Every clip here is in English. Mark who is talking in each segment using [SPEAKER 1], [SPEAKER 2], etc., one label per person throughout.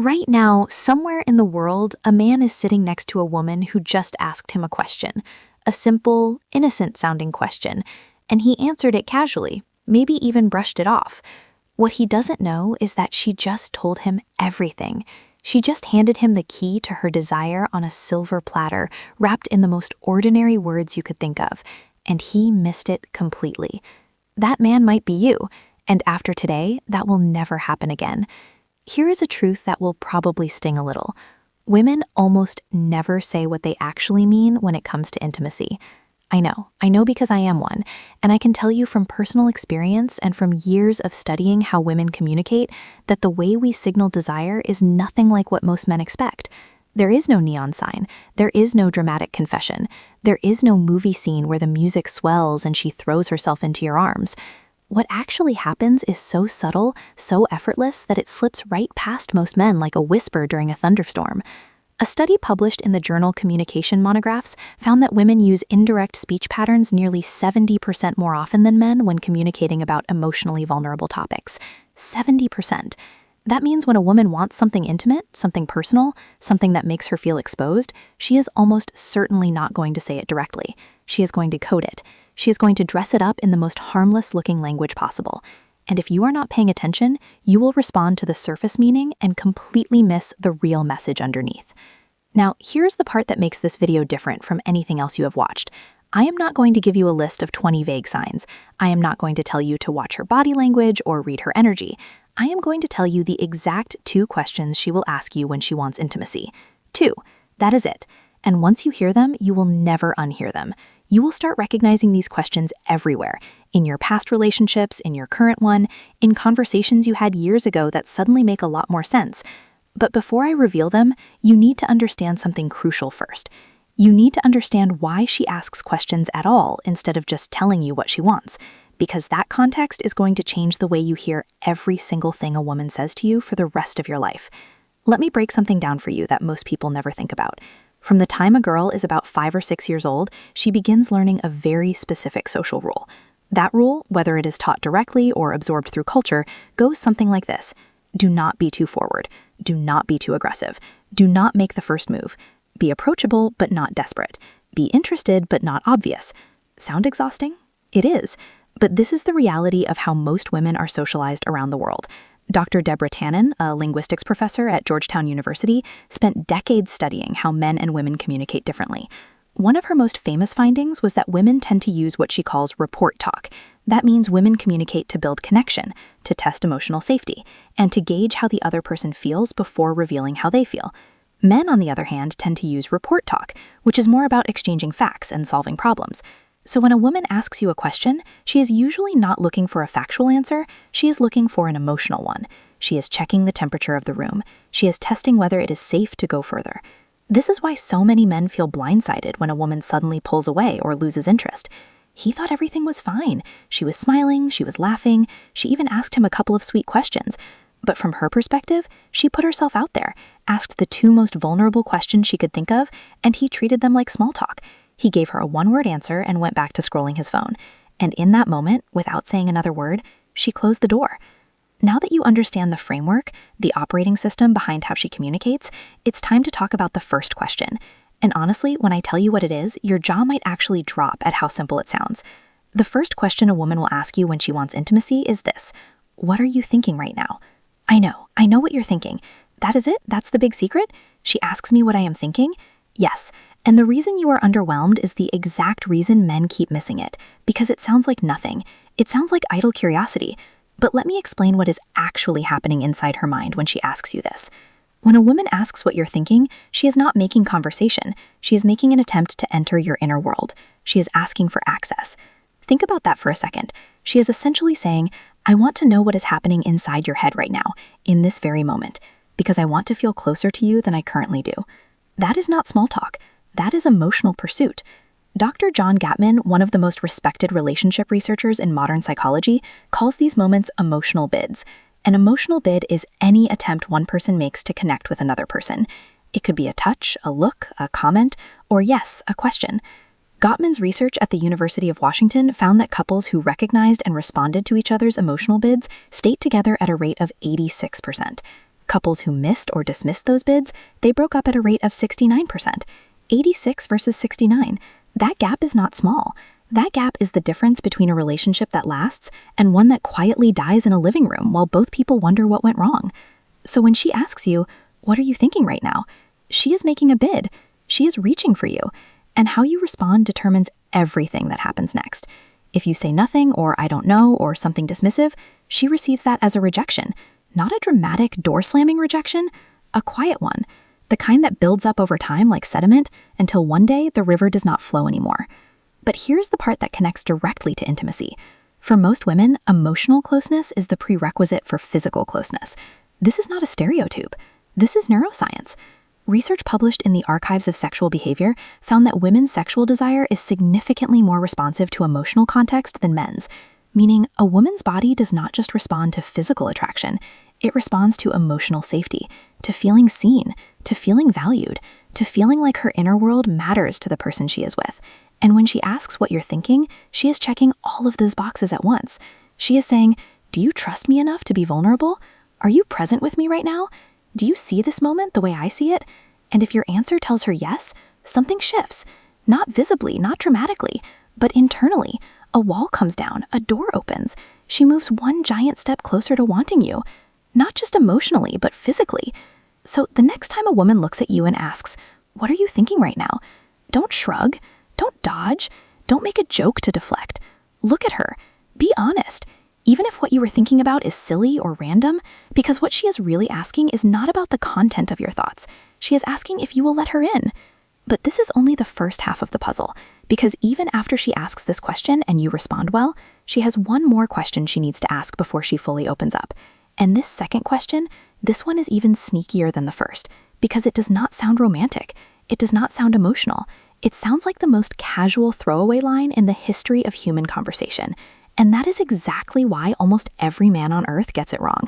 [SPEAKER 1] Right now, somewhere in the world, a man is sitting next to a woman who just asked him a question, a simple, innocent-sounding question, and he answered it casually, maybe even brushed it off. What he doesn't know is that she just told him everything. She just handed him the key to her desire on a silver platter, wrapped in the most ordinary words you could think of, and he missed it completely. That man might be you, and after today, that will never happen again. Here is a truth that will probably sting a little. Women almost never say what they actually mean when it comes to intimacy. I know because I am one, and I can tell you from personal experience and from years of studying how women communicate that the way we signal desire is nothing like what most men expect. There is no neon sign, there is no dramatic confession, there is no movie scene where the music swells and she throws herself into your arms. What actually happens is so subtle, so effortless that it slips right past most men like a whisper during a thunderstorm. A study published in the journal Communication Monographs found that women use indirect speech patterns nearly 70% more often than men when communicating about emotionally vulnerable topics. 70%. That means when a woman wants something intimate, something personal, something that makes her feel exposed, she is almost certainly not going to say it directly. She is going to code it. She is going to dress it up in the most harmless-looking language possible. And if you are not paying attention, you will respond to the surface meaning and completely miss the real message underneath. Now, here's the part that makes this video different from anything else you have watched. I am not going to give you a list of 20 vague signs. I am not going to tell you to watch her body language or read her energy. I am going to tell you the exact 2 questions she will ask you when she wants intimacy. 2. That is it. And once you hear them, you will never unhear them. You will start recognizing these questions everywhere, in your past relationships, in your current one, in conversations you had years ago that suddenly make a lot more sense. But before I reveal them, you need to understand something crucial first. You need to understand why she asks questions at all instead of just telling you what she wants, because that context is going to change the way you hear every single thing a woman says to you for the rest of your life. Let me break something down for you that most people never think about. From the time a girl is about 5 or 6 years old, she begins learning a very specific social rule. That rule, whether it is taught directly or absorbed through culture, goes something like this. Do not be too forward. Do not be too aggressive. Do not make the first move. Be approachable but not desperate. Be interested but not obvious. Sound exhausting? It is. But this is the reality of how most women are socialized around the world. Dr. Deborah Tannen, a linguistics professor at Georgetown University, spent decades studying how men and women communicate differently. One of her most famous findings was that women tend to use what she calls report talk. That means women communicate to build connection, to test emotional safety, and to gauge how the other person feels before revealing how they feel. Men, on the other hand, tend to use report talk, which is more about exchanging facts and solving problems. So when a woman asks you a question, she is usually not looking for a factual answer, she is looking for an emotional one. She is checking the temperature of the room. She is testing whether it is safe to go further. This is why so many men feel blindsided when a woman suddenly pulls away or loses interest. He thought everything was fine. She was smiling, she was laughing, she even asked him a couple of sweet questions. But from her perspective, she put herself out there, asked the 2 most vulnerable questions she could think of, and he treated them like small talk. He gave her a one-word answer and went back to scrolling his phone. And in that moment, without saying another word, she closed the door. Now that you understand the framework, the operating system behind how she communicates, it's time to talk about the first question. And honestly, when I tell you what it is, your jaw might actually drop at how simple it sounds. The first question a woman will ask you when she wants intimacy is this: what are you thinking right now? I know what you're thinking. That is it? That's the big secret? She asks me what I am thinking? Yes. And the reason you are underwhelmed is the exact reason men keep missing it, because it sounds like nothing. It sounds like idle curiosity. But let me explain what is actually happening inside her mind when she asks you this. When a woman asks what you're thinking, she is not making conversation. She is making an attempt to enter your inner world. She is asking for access. Think about that for a second. She is essentially saying, I want to know what is happening inside your head right now, in this very moment, because I want to feel closer to you than I currently do. That is not small talk. That is emotional pursuit. Dr. John Gottman, one of the most respected relationship researchers in modern psychology, calls these moments emotional bids. An emotional bid is any attempt one person makes to connect with another person. It could be a touch, a look, a comment, or yes, a question. Gottman's research at the University of Washington found that couples who recognized and responded to each other's emotional bids stayed together at a rate of 86%. Couples who missed or dismissed those bids, they broke up at a rate of 69%. 86 versus 69. That gap is not small. That gap is the difference between a relationship that lasts and one that quietly dies in a living room while both people wonder what went wrong. So when she asks you, "What are you thinking right now?" she is making a bid. She is reaching for you. And how you respond determines everything that happens next. If you say nothing or "I don't know" or something dismissive, she receives that as a rejection. Not a dramatic door-slamming rejection, a quiet one. The kind that builds up over time like sediment until one day the river does not flow anymore. But here's the part that connects directly to intimacy. For most women, emotional closeness is the prerequisite for physical closeness. This is not a stereotype. This is neuroscience. Research published in the Archives of Sexual Behavior found that women's sexual desire is significantly more responsive to emotional context than men's, meaning a woman's body does not just respond to physical attraction, it responds to emotional safety, to feeling seen, to feeling valued, to feeling like her inner world matters to the person she is with. And when she asks what you're thinking, she is checking all of those boxes at once. She is saying, "Do you trust me enough to be vulnerable? Are you present with me right now? Do you see this moment the way I see it?" And if your answer tells her yes, something shifts. Not visibly, not dramatically, but internally. A wall comes down, a door opens. She moves one giant step closer to wanting you. Not just emotionally, but physically. So the next time a woman looks at you and asks, "What are you thinking right now?" don't shrug. Don't dodge. Don't make a joke to deflect. Look at her. Be honest. Even if what you were thinking about is silly or random, because what she is really asking is not about the content of your thoughts. She is asking if you will let her in. But this is only the first half of the puzzle, because even after she asks this question and you respond well, she has one more question she needs to ask before she fully opens up. And this second question, this one is even sneakier than the first, because it does not sound romantic. It does not sound emotional. It sounds like the most casual throwaway line in the history of human conversation. And that is exactly why almost every man on earth gets it wrong.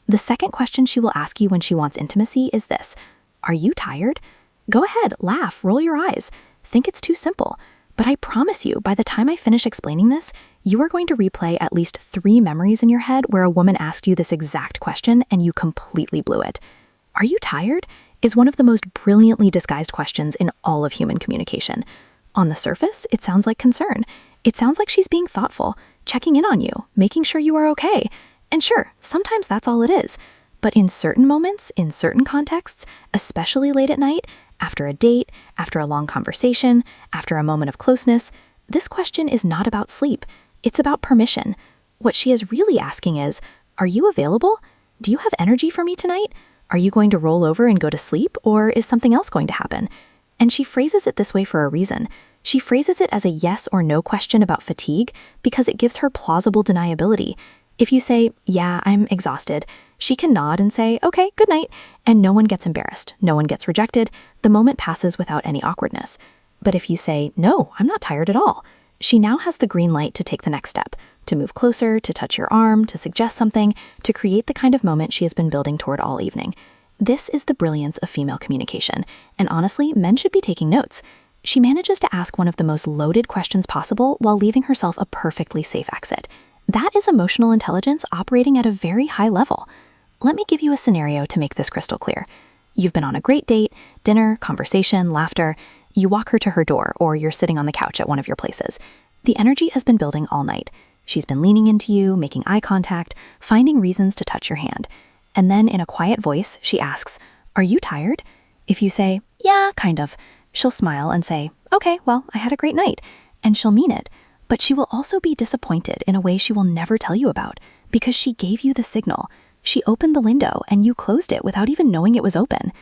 [SPEAKER 1] The second question she will ask you when she wants intimacy is this: "Are you tired?" Go ahead, laugh, roll your eyes. Think it's too simple. But I promise you, by the time I finish explaining this, you are going to replay at least 3 memories in your head where a woman asked you this exact question and you completely blew it. "Are you tired?" is one of the most brilliantly disguised questions in all of human communication. On the surface, it sounds like concern. It sounds like she's being thoughtful, checking in on you, making sure you are okay. And sure, sometimes that's all it is. But in certain moments, in certain contexts, especially late at night, after a date, after a long conversation, after a moment of closeness, this question is not about sleep. It's about permission. What she is really asking is, "Are you available? Do you have energy for me tonight? Are you going to roll over and go to sleep, or is something else going to happen?" And she phrases it this way for a reason. She phrases it as a yes or no question about fatigue because it gives her plausible deniability. If you say, "Yeah, I'm exhausted," she can nod and say, "Okay, good night," and no one gets embarrassed, no one gets rejected, the moment passes without any awkwardness. But if you say, "No, I'm not tired at all," she now has the green light to take the next step, to move closer, to touch your arm, to suggest something, to create the kind of moment she has been building toward all evening. This is the brilliance of female communication, and honestly, men should be taking notes. She manages to ask one of the most loaded questions possible while leaving herself a perfectly safe exit. That is emotional intelligence operating at a very high level. Let me give you a scenario to make this crystal clear. You've been on a great date, dinner, conversation, laughter. You walk her to her door, or you're sitting on the couch at one of your places. The energy has been building all night. She's been leaning into you, making eye contact, finding reasons to touch your hand. And then in a quiet voice, she asks, "Are you tired?" If you say, "Yeah, kind of," she'll smile and say, "Okay, well, I had a great night." And she'll mean it. But she will also be disappointed in a way she will never tell you about, because she gave you the signal. She opened the window and you closed it without even knowing it was open.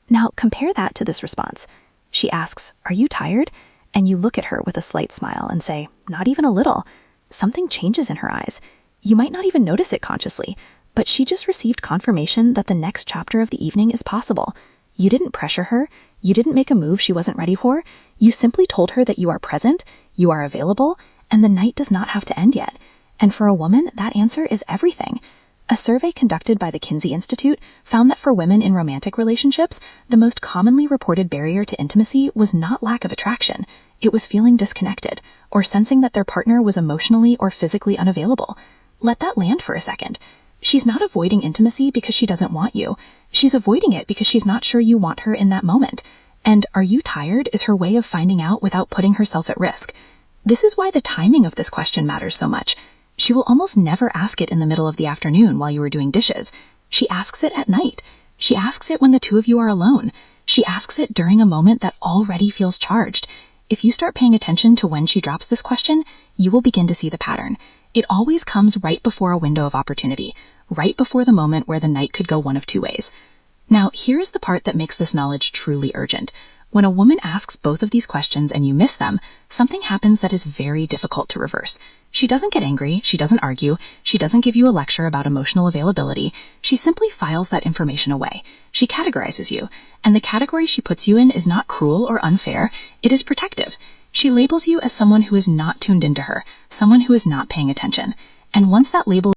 [SPEAKER 1] Now compare that to this response. She asks, "Are you tired?" And you look at her with a slight smile and say, "Not even a little." Something changes in her eyes. You might not even notice it consciously, but she just received confirmation that the next chapter of the evening is possible. You didn't pressure her. You didn't make a move she wasn't ready for. You simply told her that you are present, you are available, and the night does not have to end yet. And for a woman, that answer is everything. A survey conducted by the Kinsey Institute found that for women in romantic relationships, the most commonly reported barrier to intimacy was not lack of attraction. It was feeling disconnected, or sensing that their partner was emotionally or physically unavailable. Let that land for a second.
[SPEAKER 2] She's not avoiding intimacy because she doesn't want you. She's avoiding it because she's not sure you want her in that moment. And "are you tired?" is her way of finding out without putting herself at risk. This is why the timing of this question matters so much. She will almost never ask it in the middle of the afternoon while you are doing dishes. She asks it at night. She asks it when the two of you are alone. She asks it during a moment that already feels charged. If you start paying attention to when she drops this question, you will begin to see the pattern. It always comes right before a window of opportunity, right before the moment where the night could go one of two ways. Now, here is the part that makes this knowledge truly urgent. When a woman asks both of these questions and you miss them, something happens that is very difficult to reverse. She doesn't get angry, she doesn't argue, she doesn't give you a lecture about emotional availability, she simply files that information away. She categorizes you, and the category she puts you in is not cruel or unfair, it is protective. She labels you as someone who is not tuned into her, someone who is not paying attention. And once that label